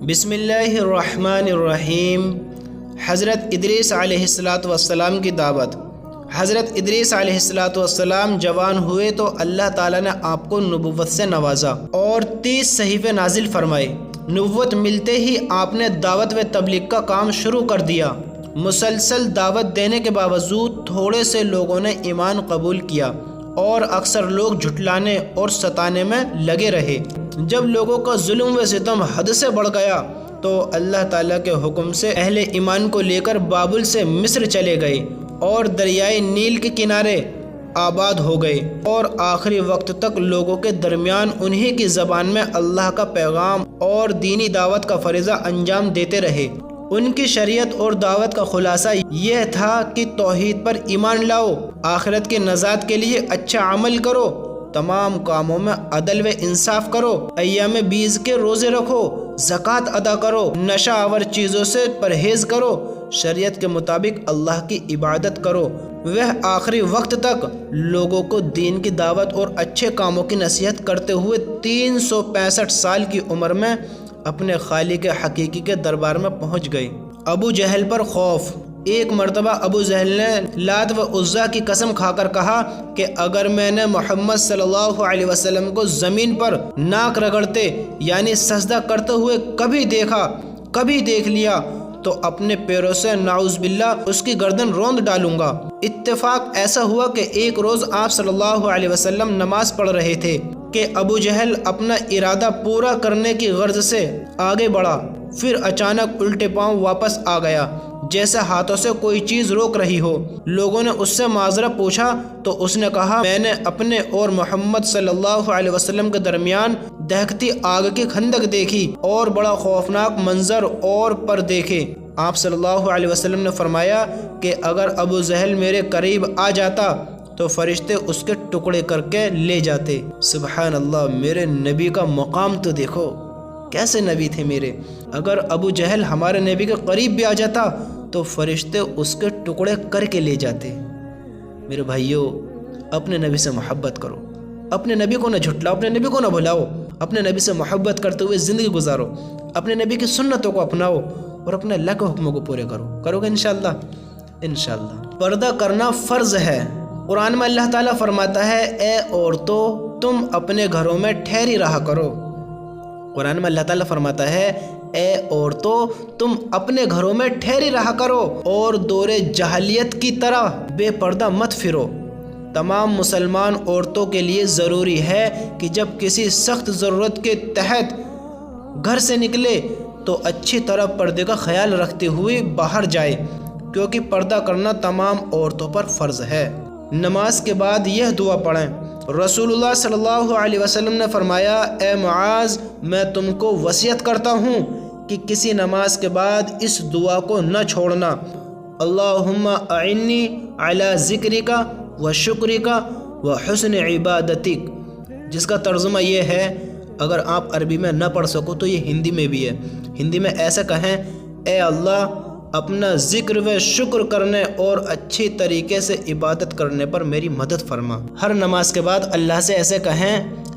بسم اللہ الرحمن الرحیم۔ حضرت ادریس علیہ السلام کی دعوت۔ حضرت ادریس علیہ السلام جوان ہوئے تو اللہ تعالیٰ نے آپ کو نبوت سے نوازا اور 30 صحیفے نازل فرمائے۔ نبوت ملتے ہی آپ نے دعوت و تبلیغ کا کام شروع کر دیا۔ مسلسل دعوت دینے کے باوجود تھوڑے سے لوگوں نے ایمان قبول کیا اور اکثر لوگ جھٹلانے اور ستانے میں لگے رہے۔ جب لوگوں کا ظلم و ستم حد سے بڑھ گیا تو اللہ تعالیٰ کے حکم سے اہل ایمان کو لے کر بابل سے مصر چلے گئے اور دریائے نیل کے کنارے آباد ہو گئے، اور آخری وقت تک لوگوں کے درمیان انہی کی زبان میں اللہ کا پیغام اور دینی دعوت کا فریضہ انجام دیتے رہے۔ ان کی شریعت اور دعوت کا خلاصہ یہ تھا کہ توحید پر ایمان لاؤ، آخرت کی نجات کے لیے اچھا عمل کرو، تمام کاموں میں عدل و انصاف کرو، ایام بیز کے روزے رکھو، زکوٰۃ ادا کرو، نشہ آور چیزوں سے پرہیز کرو، شریعت کے مطابق اللہ کی عبادت کرو۔ وہ آخری وقت تک لوگوں کو دین کی دعوت اور اچھے کاموں کی نصیحت کرتے ہوئے 365 سال کی عمر میں اپنے خالق حقیقی کے دربار میں پہنچ گئے۔ ابو جہل پر خوف۔ ایک مرتبہ ابو جہل نے لات و عزیٰ کی قسم کھا کر کہا کہ اگر میں نے محمد صلی اللہ علیہ وسلم کو زمین پر ناک رگڑتے یعنی سجدہ کرتے ہوئے کبھی دیکھ لیا تو اپنے پیروں سے نعوذ باللہ اس کی گردن روند ڈالوں گا۔ اتفاق ایسا ہوا کہ ایک روز آپ صلی اللہ علیہ وسلم نماز پڑھ رہے تھے کہ ابو جہل اپنا ارادہ پورا کرنے کی غرض سے آگے بڑھا، پھر اچانک الٹے پاؤں واپس آ گیا جیسے ہاتھوں سے کوئی چیز روک رہی ہو۔ لوگوں نے اس سے معذرت پوچھا تو اس نے کہا، میں نے اپنے اور محمد صلی اللہ علیہ وسلم کے درمیان دہکتی آگ کی خندق دیکھی اور بڑا خوفناک منظر اور پر دیکھے۔ آپ صلی اللہ علیہ وسلم نے فرمایا کہ اگر ابو جہل میرے قریب آ جاتا تو فرشتے اس کے ٹکڑے کر کے لے جاتے۔ سبحان اللہ، میرے نبی کا مقام تو دیکھو، کیسے نبی تھے میرے۔ اگر ابو جہل ہمارے نبی کے قریب بھی آ جاتا تو فرشتے اس کے ٹکڑے کر کے لے جاتے۔ میرے بھائیوں، اپنے نبی سے محبت کرو، اپنے نبی کو نہ جھٹلاؤ، اپنے نبی کو نہ بھلاؤ، اپنے نبی سے محبت کرتے ہوئے زندگی گزارو، اپنے نبی کی سنتوں کو اپناؤ اور اپنے اللہ کے حکموں کو پورے کرو گے انشاءاللہ۔ پردہ کرنا فرض ہے۔ قرآن میں اللہ تعالیٰ فرماتا ہے، اے عورتوں تم اپنے گھروں میں ٹھہری رہا کرو۔ قرآن میں اللہ تعالیٰ فرماتا ہے، اے عورتوں تم اپنے گھروں میں ٹھہری رہا کرو اور دور جاہلیت کی طرح بے پردہ مت پھرو۔ تمام مسلمان عورتوں کے لیے ضروری ہے کہ جب کسی سخت ضرورت کے تحت گھر سے نکلے تو اچھی طرح پردے کا خیال رکھتے ہوئے باہر جائے، کیونکہ پردہ کرنا تمام عورتوں پر فرض ہے۔ نماز کے بعد یہ دعا پڑھیں۔ رسول اللہ صلی اللہ علیہ وسلم نے فرمایا، اے معاذ، میں تم کو وصیت کرتا ہوں کہ کسی نماز کے بعد اس دعا کو نہ چھوڑنا، اللہم اعنی علی ذکرک و شکرک و حسن عبادتک، جس کا ترجمہ یہ ہے، اگر آپ عربی میں نہ پڑھ سکو تو یہ ہندی میں بھی ہے۔ ہندی میں ایسا کہیں، اے اللہ اپنا ذکر و شکر کرنے اور اچھی طریقے سے عبادت کرنے پر میری مدد فرما۔ ہر نماز کے بعد اللہ سے ایسے کہیں،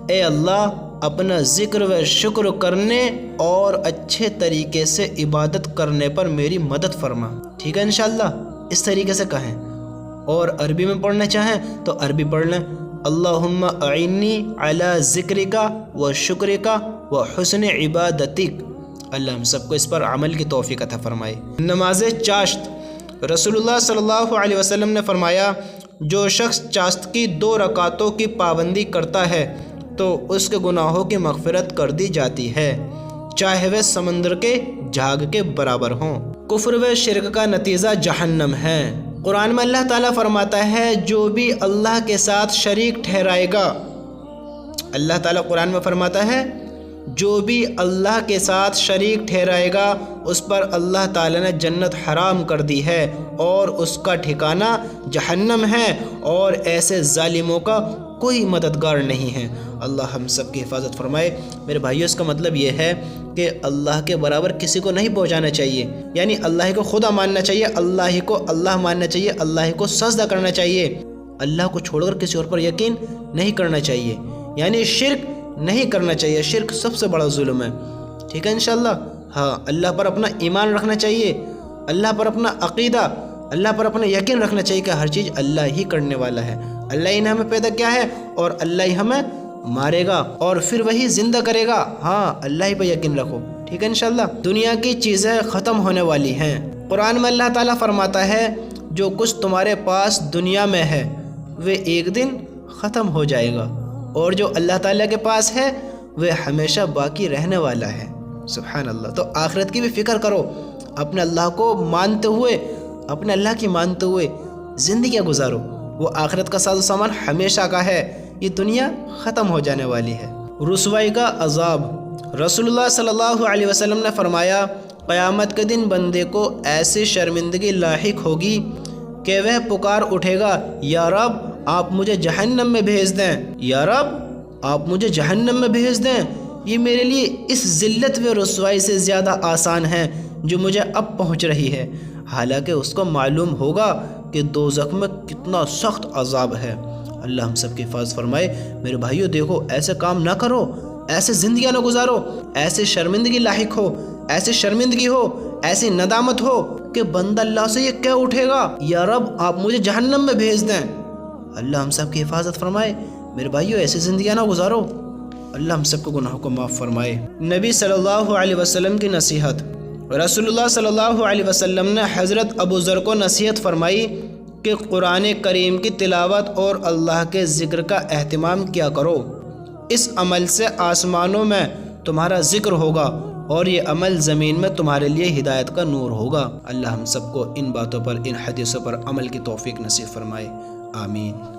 اے اللہ اپنا ذکر و شکر کرنے اور اچھے طریقے سے عبادت کرنے پر میری مدد فرما۔ ٹھیک ہے انشاءاللہ، اس طریقے سے کہیں۔ اور عربی میں پڑھنا چاہیں تو عربی پڑھ لیں، اللہم اعنی علی ذکرک و شکرک و حسن عبادتک۔ اللہ ہم سب کو اس پر عمل کی توفیق عطا فرمائے۔ نماز چاشت۔ رسول اللہ صلی اللہ علیہ وسلم نے فرمایا، جو شخص چاشت کی 2 رکعتوں کی پابندی کرتا ہے تو اس کے گناہوں کی مغفرت کر دی جاتی ہے، چاہے وہ سمندر کے جھاگ کے برابر ہوں۔ کفر و شرک کا نتیجہ جہنم ہے۔ قرآن میں اللہ تعالیٰ فرماتا ہے، جو بھی اللہ کے ساتھ شریک ٹھہرائے گا، اللہ تعالیٰ قرآن میں فرماتا ہے، جو بھی اللہ کے ساتھ شریک ٹھہرائے گا اس پر اللہ تعالیٰ نے جنت حرام کر دی ہے اور اس کا ٹھکانہ جہنم ہے، اور ایسے ظالموں کا کوئی مددگار نہیں ہے۔ اللہ ہم سب کی حفاظت فرمائے۔ میرے بھائیوں، اس کا مطلب یہ ہے کہ اللہ کے برابر کسی کو نہیں پہنچانا چاہیے، یعنی اللہ کو خدا ماننا چاہیے، اللہ ہی کو اللہ ماننا چاہیے، اللہ کو سجدہ کرنا چاہیے، اللہ کو چھوڑ کر کسی اور پر یقین نہیں کرنا چاہیے، یعنی شرک نہیں کرنا چاہیے۔ شرک سب سے بڑا ظلم ہے۔ ٹھیک ہے انشاءاللہ۔ ہاں، اللہ پر اپنا ایمان رکھنا چاہیے، اللہ پر اپنا عقیدہ، اللہ پر اپنا یقین رکھنا چاہیے کہ ہر چیز اللہ ہی کرنے والا ہے، اللہ ہی نے ہمیں پیدا کیا ہے اور اللہ ہی ہمیں مارے گا اور پھر وہی زندہ کرے گا۔ ہاں، اللہ ہی پہ یقین رکھو، ٹھیک ہے انشاءاللہ۔ دنیا کی چیزیں ختم ہونے والی ہیں۔ قرآن میں اللہ تعالیٰ فرماتا ہے جو کچھ تمہارے پاس دنیا میں ہے وہ ایک دن ختم ہو جائے گا، اور جو اللہ تعالیٰ کے پاس ہے وہ ہمیشہ باقی رہنے والا ہے۔ سبحان اللہ۔ تو آخرت کی بھی فکر کرو، اپنے اللہ کو مانتے ہوئے، اپنے اللہ کی مانتے ہوئے زندگیاں گزارو۔ وہ آخرت کا ساز و سامان ہمیشہ کا ہے، یہ دنیا ختم ہو جانے والی ہے۔ رسوائی کا عذاب۔ رسول اللہ صلی اللہ علیہ وسلم نے فرمایا قیامت کے دن بندے کو ایسی شرمندگی لاحق ہوگی کہ وہ پکار اٹھے گا، یا رب آپ مجھے جہنم میں بھیج دیں، یا رب آپ مجھے جہنم میں بھیج دیں۔ یہ میرے لیے اس ذلت و رسوائی سے زیادہ آسان ہے جو مجھے اب پہنچ رہی ہے، حالانکہ اس کو معلوم ہوگا کہ دوزخ میں کتنا سخت عذاب ہے۔ اللہ ہم سب کی حفاظت فرمائے۔ میرے بھائیوں دیکھو، ایسے کام نہ کرو، ایسے زندگیاں نہ گزارو، ایسے شرمندگی لاحق ہو، ایسے شرمندگی ہو، ایسی ندامت ہو کہ بندہ اللہ سے یہ کہہ اٹھے گا، یا رب آپ مجھے جہنم میں بھیج دیں۔ اللہ ہم سب کی حفاظت فرمائے۔ میرے بھائیوں ایسی زندگیاں نہ گزارو، اللہ ہم سب کو گناہوں کو معاف فرمائے۔ نبی صلی اللہ علیہ وسلم کی نصیحت۔ رسول اللہ صلی اللہ علیہ وسلم نے حضرت ابو ذر کو نصیحت فرمائی کہ قرآن کریم کی تلاوت اور اللہ کے ذکر کا اہتمام کیا کرو، اس عمل سے آسمانوں میں تمہارا ذکر ہوگا اور یہ عمل زمین میں تمہارے لیے ہدایت کا نور ہوگا۔ اللہ ہم سب کو ان باتوں پر، ان حدیثوں پر عمل کی توفیق نصیب فرمائے، آمین۔